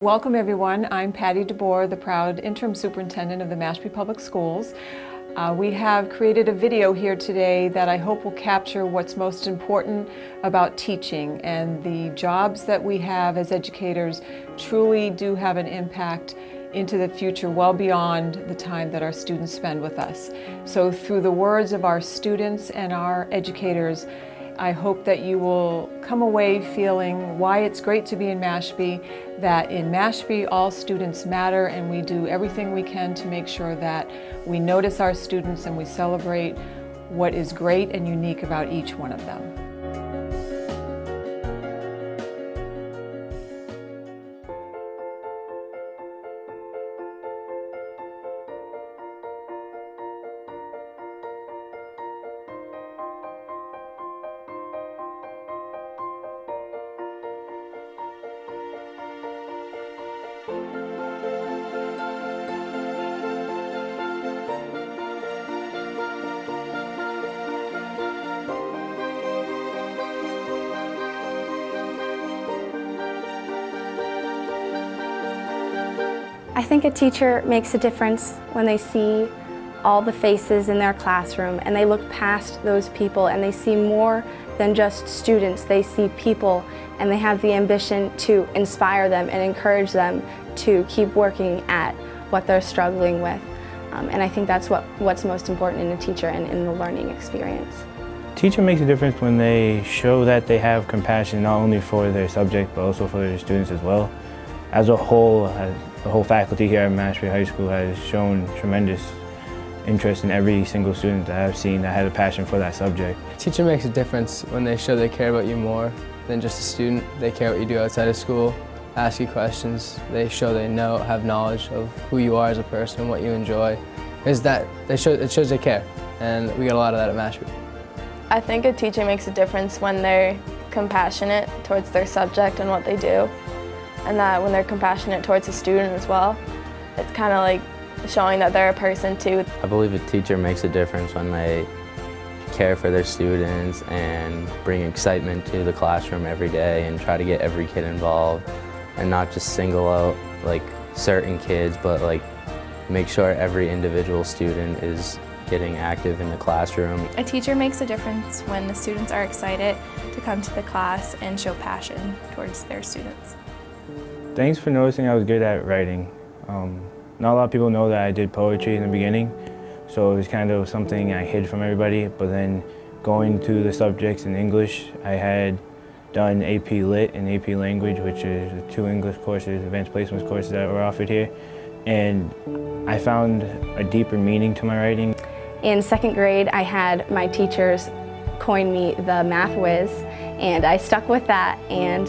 Welcome everyone. I'm Patty DeBoer, the proud interim superintendent of the Mashpee Public Schools. We have created a video here today that I hope will capture what's most important about teaching, and the jobs that we have as educators truly do have an impact into the future well beyond the time that our students spend with us. So through the words of our students and our educators, I hope that you will come away feeling why it's great to be in Mashpee, that in Mashpee all students matter, and we do everything we can to make sure that we notice our students and we celebrate what is great and unique about each one of them. I think a teacher makes a difference when they see all the faces in their classroom and they look past those people and they see more than just students. They see people and they have the ambition to inspire them and encourage them to keep working at what they're struggling with. And I think that's what's most important in a teacher and in the learning experience. Teacher makes a difference when they show that they have compassion not only for their subject but also for their students as well. As a whole, the whole faculty here at Mashpee High School has shown tremendous interest in every single student that I've seen that has a passion for that subject. Teacher makes a difference when they show they care about you more than just a student. They care what you do outside of school, ask you questions. They show they have knowledge of who you are as a person, what you enjoy. It shows they care, and we get a lot of that at Mashpee. I think a teacher makes a difference when they're compassionate towards their subject and what they do, and that when they're compassionate towards a student as well. It's kind of like showing that they're a person too. I believe a teacher makes a difference when they care for their students and bring excitement to the classroom every day and try to get every kid involved and not just single out like certain kids, but like make sure every individual student is getting active in the classroom. A teacher makes a difference when the students are excited to come to the class and show passion towards their students. Thanks for noticing I was good at writing. Not a lot of people know that I did poetry in the beginning, so it was kind of something I hid from everybody, but then going to the subjects in English, I had done AP Lit and AP Language, which is the two English courses, advanced placements courses that were offered here, and I found a deeper meaning to my writing. In second grade, I had my teachers coin me the math whiz, and I stuck with that, and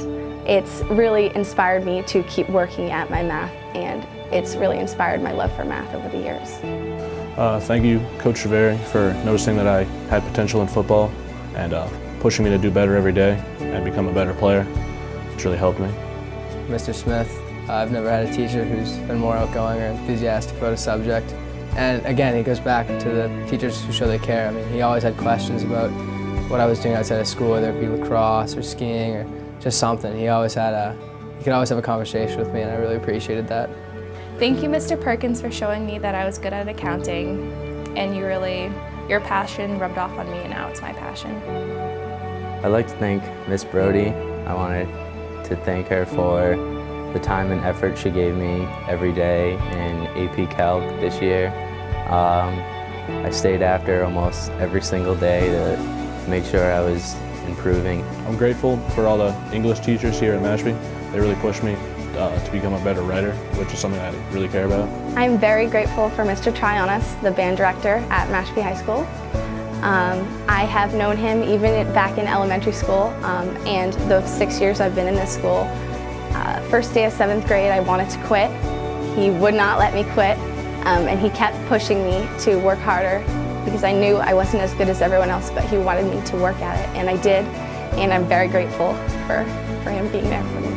it's really inspired me to keep working at my math, and it's really inspired my love for math over the years. Thank you, Coach Treveri, for noticing that I had potential in football and pushing me to do better every day and become a better player. It's really helped me. Mr. Smith, I've never had a teacher who's been more outgoing or enthusiastic about a subject. And again, it goes back to the teachers who show they care. I mean, he always had questions about what I was doing outside of school, whether it be lacrosse or skiing or just something. He could always have a conversation with me, and I really appreciated that. Thank you, Mr. Perkins, for showing me that I was good at accounting, and your passion rubbed off on me, and now it's my passion. I'd like to thank Miss Brody. I wanted to thank her for the time and effort she gave me every day in AP Calc this year. I stayed after almost every single day to make sure I was improving. I'm grateful for all the English teachers here at Mashpee. They really pushed me to become a better writer, which is something I really care about. I'm very grateful for Mr. Trionis, the band director at Mashpee High School. I have known him even back in elementary school, and the 6 years I've been in this school. First day of 7th grade, I wanted to quit. He would not let me quit, and he kept pushing me to work harder because I knew I wasn't as good as everyone else, but he wanted me to work at it, and I did, and I'm very grateful for him being there for me.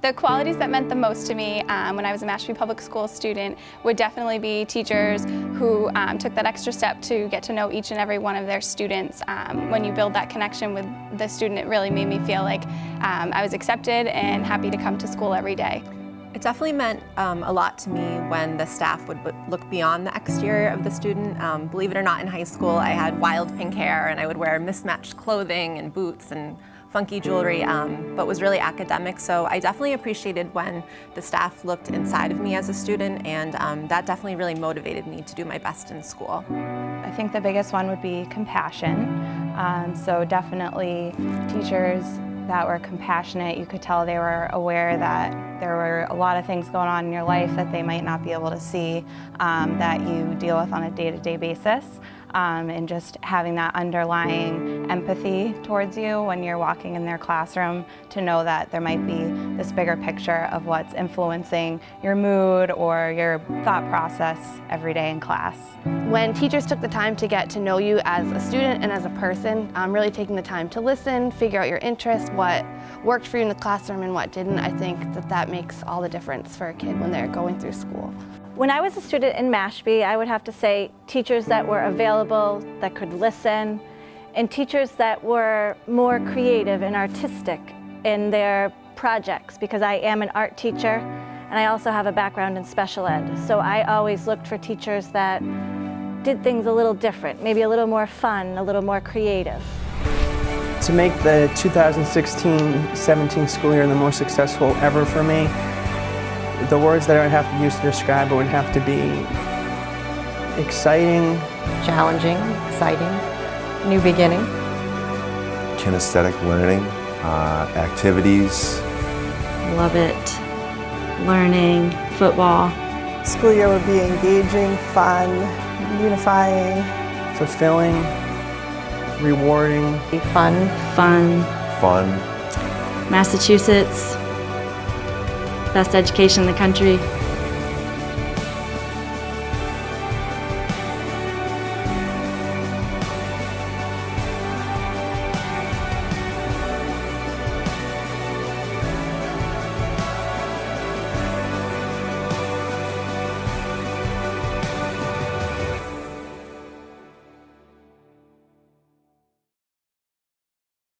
The qualities that meant the most to me when I was a Mashpee Public School student would definitely be teachers who took that extra step to get to know each and every one of their students. When you build that connection with the student, it really made me feel like I was accepted and happy to come to school every day. It definitely meant a lot to me when the staff would look beyond the exterior of the student. Believe it or not, in high school I had wild pink hair and I would wear mismatched clothing and boots and funky jewelry, but was really academic. So I definitely appreciated when the staff looked inside of me as a student, and that definitely really motivated me to do my best in school. I think the biggest one would be compassion. So definitely teachers that were compassionate. You could tell they were aware that there were a lot of things going on in your life that they might not be able to see that you deal with on a day-to-day basis. And just having that underlying empathy towards you when you're walking in their classroom, to know that there might be this bigger picture of what's influencing your mood or your thought process every day in class. When teachers took the time to get to know you as a student and as a person, really taking the time to listen, figure out your interests, what worked for you in the classroom and what didn't, I think that makes all the difference for a kid when they're going through school. When I was a student in Mashpee, I would have to say teachers that were available, that could listen, and teachers that were more creative and artistic in their projects, because I am an art teacher and I also have a background in special ed. So I always looked for teachers that did things a little different, maybe a little more fun, a little more creative. To make the 2016-17 school year the most successful ever for me, the words that I would have to use to describe it would have to be exciting, challenging, exciting, new beginning, kinesthetic learning, activities. Love it, learning, football. School year would be engaging, fun, unifying, fulfilling, rewarding, fun, Massachusetts. Best education in the country.